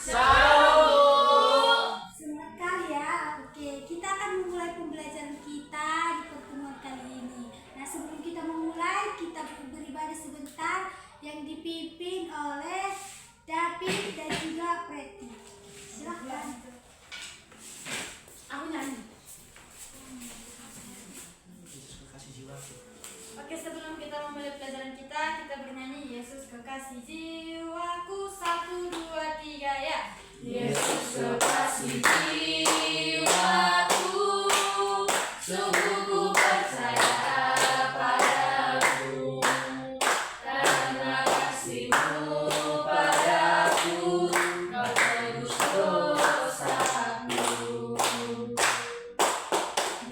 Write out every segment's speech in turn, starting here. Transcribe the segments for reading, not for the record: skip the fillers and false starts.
Semangat kali ya. Oke, kita akan memulai pembelajaran kita di pertemuan kali ini. Nah, sebelum kita memulai, kita beribadah sebentar yang dipimpin oleh David dan juga Preti. Silahkan. Aku nyanyi. Oke, sebelum kita memulai pelajaran kita bernyanyi Yesus kekasih jiwaku. 1, 2, 3 ya. Yesus kekasih jiwaku, sungguh ku percaya padamu, karena kasih-Mu padaku, Kau tebus dosaku.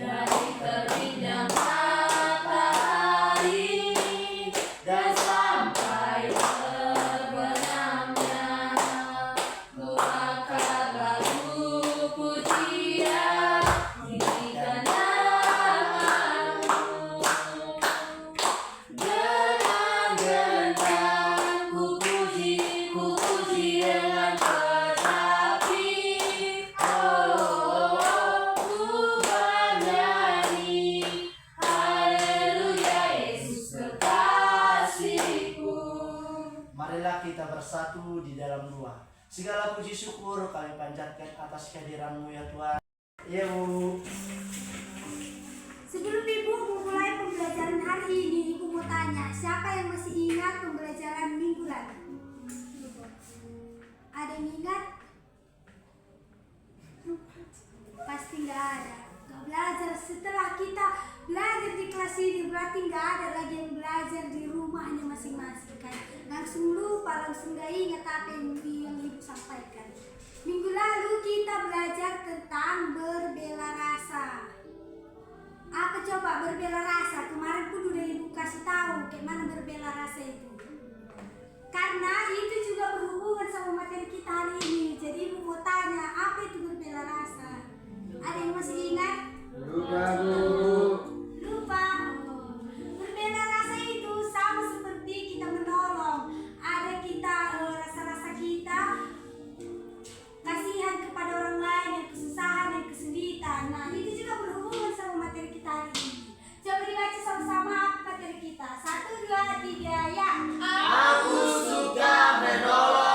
Dari terbitnya matahari dan sampai terbenamnya, ku angkat lagu pujian, tinggikan namamu. Dengan gentar ku puji dengan tetapi, oh, ku bernyanyi, haleluya Yesus kekasihku. Marilah kita bersatu di dalam doa. Segala puji syukur kami panjatkan atas kehadiran-Mu ya Tuhan. Ya Bu. Sebelum Ibu memulai pembelajaran hari ini, Ibu mau tanya, siapa yang masih ingat pembelajaran minggu lalu? Ada yang ingat? Pasti nggak ada. Nggak belajar. Setelah kita belajar di kelas ini, berarti nggak ada lagi yang belajar di rumahnya masing-masing kan? Langsung lupa, langsung nggak ingat apa yang Ibu sampaikan. Minggu lalu kita belajar tentang berbela rasa. Apa coba berbela rasa? Kemarin pun udah Ibu kasih tahu kayak mana berbela rasa itu. Karena itu juga berhubungan sama materi kita hari ini. Jadi Ibu mau tanya, apa itu berbela rasa? Ada yang masih ingat? Lupa Bu. Lupa. Berbela rasa itu sama seperti kita menolong. Ada kita rasa-rasa kita kasihan kepada orang lain yang kesusahan, yang kesulitan. Nah, itu juga berhubungan sama materi kita hari ini. Coba dibaca sama-sama apa materi kita. 1, 2, 3 ya. Aku suka menolong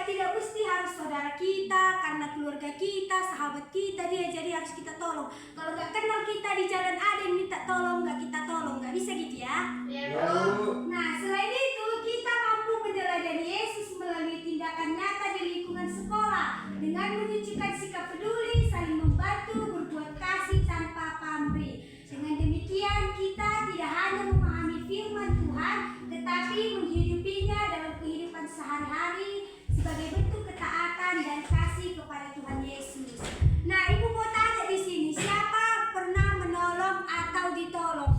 tidak mesti harus saudara kita, karena keluarga kita, sahabat kita dia jadi harus kita tolong. Kalau nggak kenal kita di jalan ada yang minta tolong, nggak kita tolong, nggak bisa gitu ya. Iya, Ya, Bu. Nah, selain itu kita mampu meneladani Yesus melalui tindakan nyata di lingkungan sekolah dengan menunjukkan sikap peduli, saling membantu, berbuat kasih tanpa pamrih. Dengan demikian kita tidak hanya memahami firman Tuhan, tetapi menghidupinya dalam kehidupan sehari-hari sebagai bentuk ketaatan dan kasih kepada Tuhan Yesus. Nah, Ibu mau tanya di sini, siapa pernah menolong atau ditolong?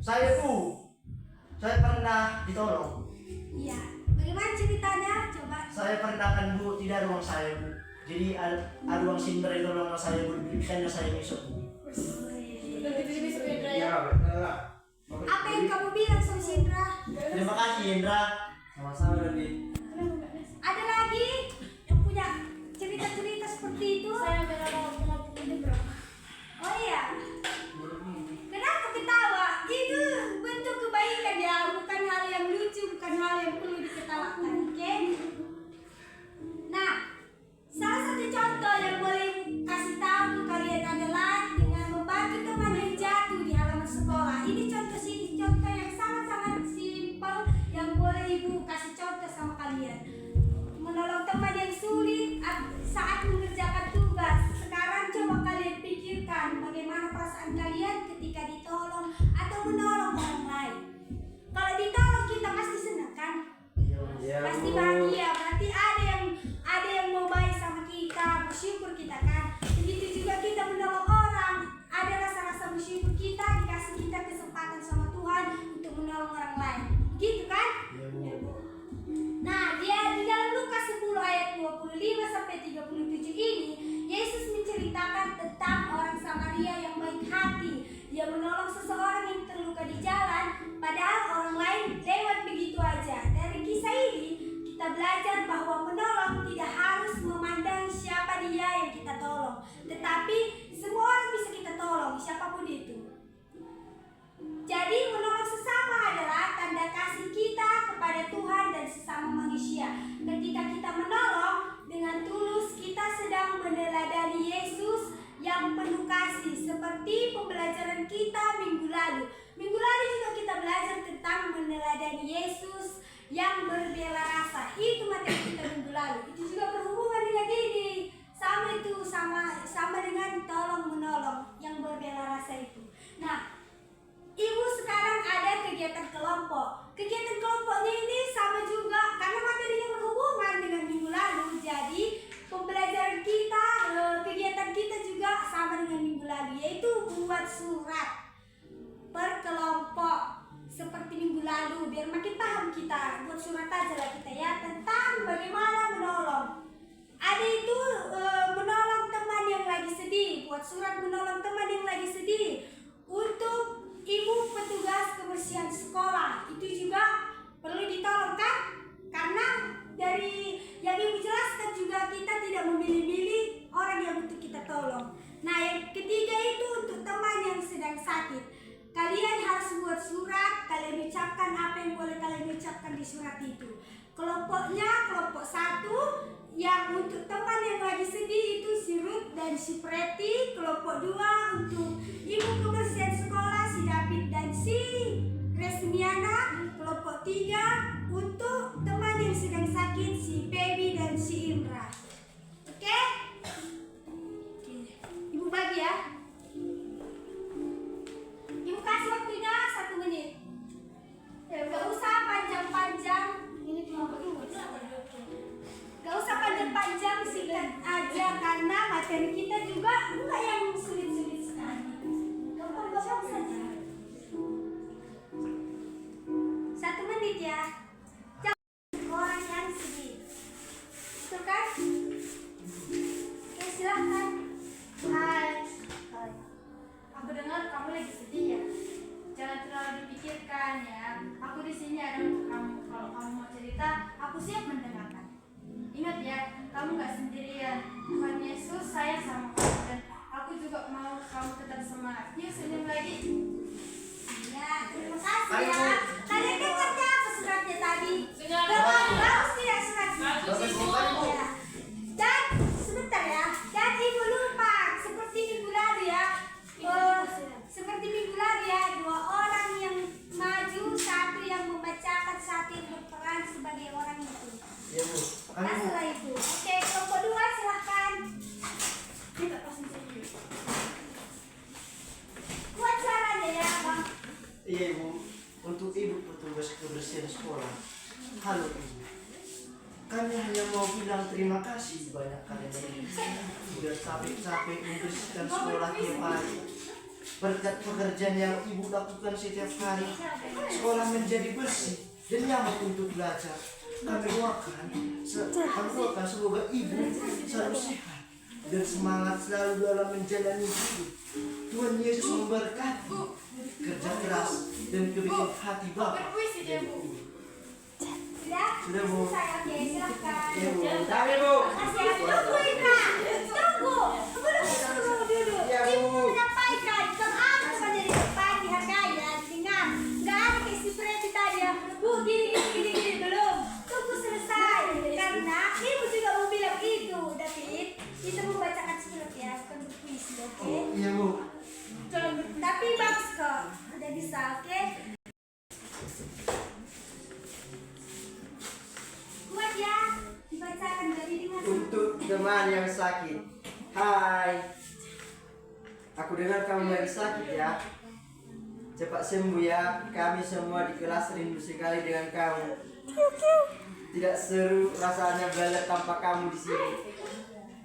Saya, Bu. Saya pernah ditolong. Iya. Bagaimana ceritanya? Coba. Saya pernah kan, Bu, tidak ada uang saya, Bu. Jadi ada uang Sindra yang tolong saya, Bu. Belikannya saya besok, Bu. Nanti besok Indra ya. Ya, betul lah. Apa yang kamu bilang sama si Indra? Terima kasih, Indra. Sama-sama, Dodi. Ada lagi yang punya cerita-cerita seperti itu? Saya menolong ini berapa? Oh iya. Kenapa ketawa? Itu bentuk kebaikan ya, bukan hal yang lucu, bukan hal yang perlu diketawakan, oke? Nah, salah satu contoh yang boleh kasih tahu ke kalian adalah dengan membantu teman yang jatuh di halaman sekolah. Ini contoh yang sangat-sangat simpel yang boleh Ibu kasih contoh sama kalian. Menolong teman yang sulit saat mengerjakan tugas. Sekarang coba kalian pikirkan bagaimana perasaan kalian ketika ditolong atau menolong orang lain. Kalau ditolong kita pasti senang kan? Ya, Pasti Bu. bahagia. Berarti ada yang mau baik sama kita, bersyukur kita kan. Begitu juga kita menolong orang, ada rasa-rasa bersyukur kita, dikasih kita kesempatan sama Tuhan untuk menolong orang lain. Gitu kan? Iya, Bu. Nah, dia di dalam Lukas 10 ayat 25 sampai 37 ini, Yesus menceritakan tentang orang Samaria yang baik hati. Dia menolong seseorang yang terluka di jalan, padahal orang lain lewat begitu aja. Dari kisah ini, kita belajar bahwa menolong tidak harus memandang siapa dia yang kita tolong, tetapi semua orang bisa kita tolong, siapapun itu. Jadi menolong sesama adalah tanda kasih kita kepada Tuhan dan sesama manusia. Ketika kita menolong dengan tulus, kita sedang meneladani Yesus yang penuh kasih, seperti pembelajaran kita minggu lalu. Minggu lalu juga kita belajar tentang meneladani Yesus yang berbela rasa. Itu materi kita minggu lalu. Itu juga berhubungan dengan ini. Sama dengan tolong menolong yang berbela rasa itu. Nah, Ibu sekarang ada kegiatan kelompok. Kegiatan kelompoknya ini sama juga karena materinya berhubungan dengan minggu lalu. Jadi pembelajaran kita, kegiatan kita juga sama dengan minggu lalu, yaitu buat surat per kelompok seperti minggu lalu. Biar makin paham kita, buat surat aja lah kita ya tentang bagaimana menolong. Ada itu menolong teman yang lagi sedih, buat surat menolong teman yang lagi sedih. Untuk ibu petugas kebersihan sekolah itu juga perlu ditolong kan? Karena dari yang ibu jelaskan juga kita tidak memilih-milih orang yang untuk kita tolong. Nah, yang ketiga itu untuk teman yang sedang sakit. Kalian harus buat surat, kalian ucapkan apa yang boleh kalian ucapkan di surat itu. Kelompoknya kelompok 1 yang untuk teman yang lagi sedih itu si Ruth dan si Preti. Kelompok 2 untuk ibu kebersihan sekolah si David dan si Resmiana. Kelompok 3 untuk teman yang sedang sakit si Baby dan si Indra. Oke? Ibu bagi ya. Ibu kasih waktunya 1 menit. Gak usah panjang-panjang. Ini kelompok ibu. Gak usah panjang-panjang, singkat aja karena materi kita juga enggak yang sulit-sulit sekali. Gampang-gampang saja. 1 menit ya. Jangan orang yang sedih. Betul kan? Oke, silahkan. Hai. Aku dengar kamu lagi sedih ya. Jangan terlalu dipikirkan ya. Aku di sini ada untuk kamu. Kalau kamu mau cerita, aku siap mendengarkan. Ingat ya, kamu gak sendirian. Tuhan Yesus sayang sama kamu dan aku juga mau kamu tetap semangat. Yuk senyum lagi. Ya, terima kasih ya. Kalian dengar ya apa suratnya tadi? Dengar. Bagus tidak suratnya? Bagus, Bu. sekolah. Halo Ibu, kami hanya mau bilang terima kasih banyak kalian ini sudah capek-capek membersihkan sekolah tiap hari. Berkat pekerjaan yang Ibu lakukan setiap hari, sekolah menjadi bersih dan nyaman untuk belajar. Kami doakan semoga Ibu selalu sehat dan semangat selalu dalam menjalani hidup. Tuhan Yesus memberkati kerja keras dan kebijakan hati Bapak. Berpuisi dia, Bu. Sudah Bu. saya oke, silakan. Ya, Bu. Tapi Bu. Makasih ya. Tunggu Ika, tunggu. Tunggu dulu. Ya, Bu. Ibu menyampaikan kalau apa saja disampaikan harganya dengan nggak ada kayak si Preti tadi ya. Bu, gini belum. Tunggu selesai karena ibu juga mau bilang itu, David. Itu membacakan surat ya, bukan berpuisi, oke? Iya Bu. Tapi bagus kok, udah bisa, oke? Kuat ya, dibacakan dari dengan Untuk teman yang sakit. Hai. Aku dengar kamu lagi sakit ya. Cepat sembuh ya. Kami semua di kelas rindu sekali dengan kamu. Tidak seru rasanya belajar tanpa kamu di sini.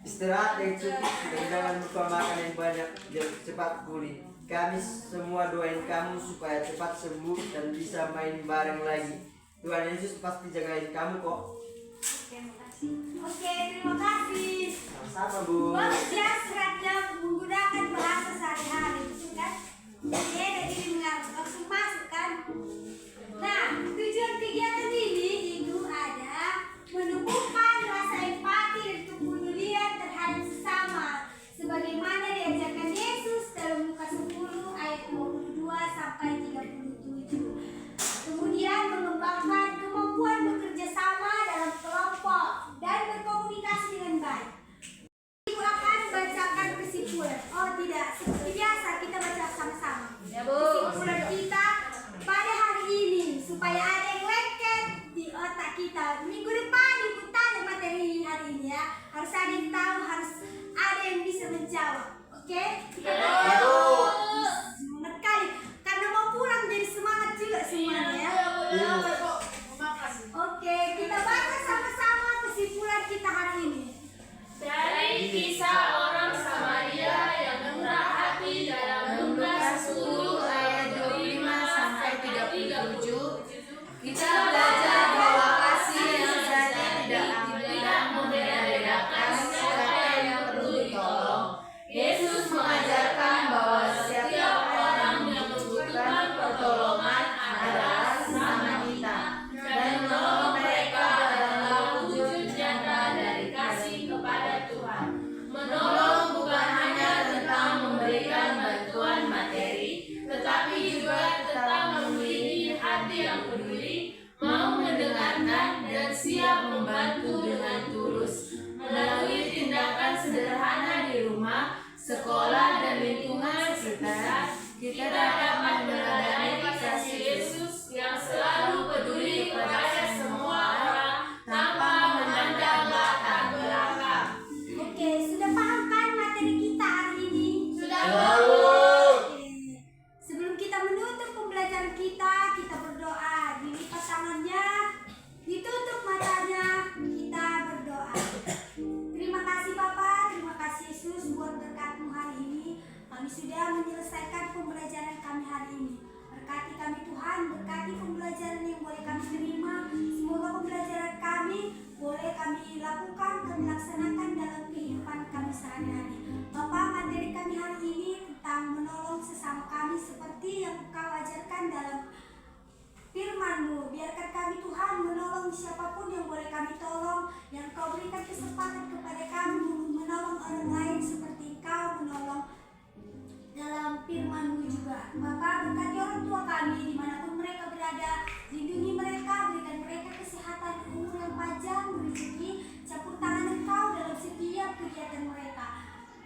Istirahat yang cukup dan jangan lupa makan yang banyak biar cepat pulih. Kami semua doain kamu supaya cepat sembuh dan bisa main bareng lagi. Tuhan Yesus pasti jagain kamu kok. Oke, terima kasih. Sama-sama Bu. Bagus ya suratnya menggunakan bahasa sehari-hari, betul kan? Oke, jadi langsung masuk kan? Nah, tujuan kegiatan ini itu ada menumbuhkan rasa empati dan kepedulian terhadap sesama, sebagaimana diajarkan Yesus dalam Lukas 10 ayat 22 sampai 37. Kemudian mengembangkan kemampuan bekerja sama dalam kelompok dan berkomunikasi dengan baik. Ibu akan bacakan kesimpulan. Oh tidak, seperti biasa kita baca sama-sama. Ya, Bu. Kesimpulan kita pada hari ini supaya ada yang lengket di otak kita. Minggu depan ibu tanya materi hari ini ya. Harus ada yang tahu, harus ada yang bisa menjawab. Oke? Kita semangat kali karena mau pulang jadi semangat juga semuanya ya. Oke, kita baca sama-sama kesimpulan kita hari ini. Dari kisah orang Samaria yang murah hati dalam Lukas 10 ayat 25 sampai 37, kita belajar bahwa kasih yang sejati tidak membeda-bedakan siapa yang perlu ditolong. Yesus mengajarkan bahwa setiap orang yang membutuhkan pertolongan adalah sesama kita, dan menolong mereka adalah wujud nyata dari kasih kepada Tuhan. Menolong bukan hanya tentang memberikan bantuan materi, tetapi juga tentang memiliki hati yang peduli, mau mendengarkan, dan siap membantu dengan tulus. Melalui tindakan sederhana di rumah, sekolah, dan lingkungan sekitar, kita dapat meneladani kasih Yesus yang selalu peduli kepada semua orang tanpa memandang latar belakang. Oke, sudah paham kan materi kita hari ini? Sudah, Oke. Sebelum kita menutup pembelajaran kita berdoa. Dilipat tangannya, ditutup matanya, kita berdoa. Terima kasih Bapak, terima kasih Yesus buat berkat-Mu hari ini. Kami sudah menyelesaikan pembelajaran kami hari ini. Berkati kami Tuhan, berkati pembelajaran yang boleh kami terima. Semoga pembelajaran kami boleh kami lakukan, kami laksanakan dalam kehidupan kami sehari-hari. Bapak, materi kami hari ini tentang menolong sesama kami seperti yang Engkau ajarkan dalam firman-Mu. Biarkan kami Tuhan menolong siapapun yang boleh kami tolong, yang Kau berikan kesempatan kepada kami menolong orang lain seperti Engkau menolong dalam firman-Mu juga. Bapak, berkati orang tua kami dimanapun mereka berada, lindungi mereka, berikan mereka kesehatan, umur yang panjang, rezeki, campur tangan Engkau dalam setiap kegiatan mereka.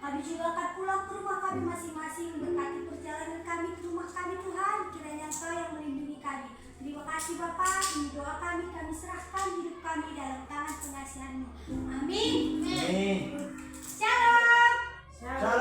Kami juga akan pulang ke rumah kami masing-masing, berkati perjalanan kami ke rumah kami Tuhan, kiranya Engkau yang melindungi kami. Terima kasih Bapak, ini doa kami serahkan hidup kami dalam tangan pengasihan-Mu. Amin. Amin. Shalom. Shalom.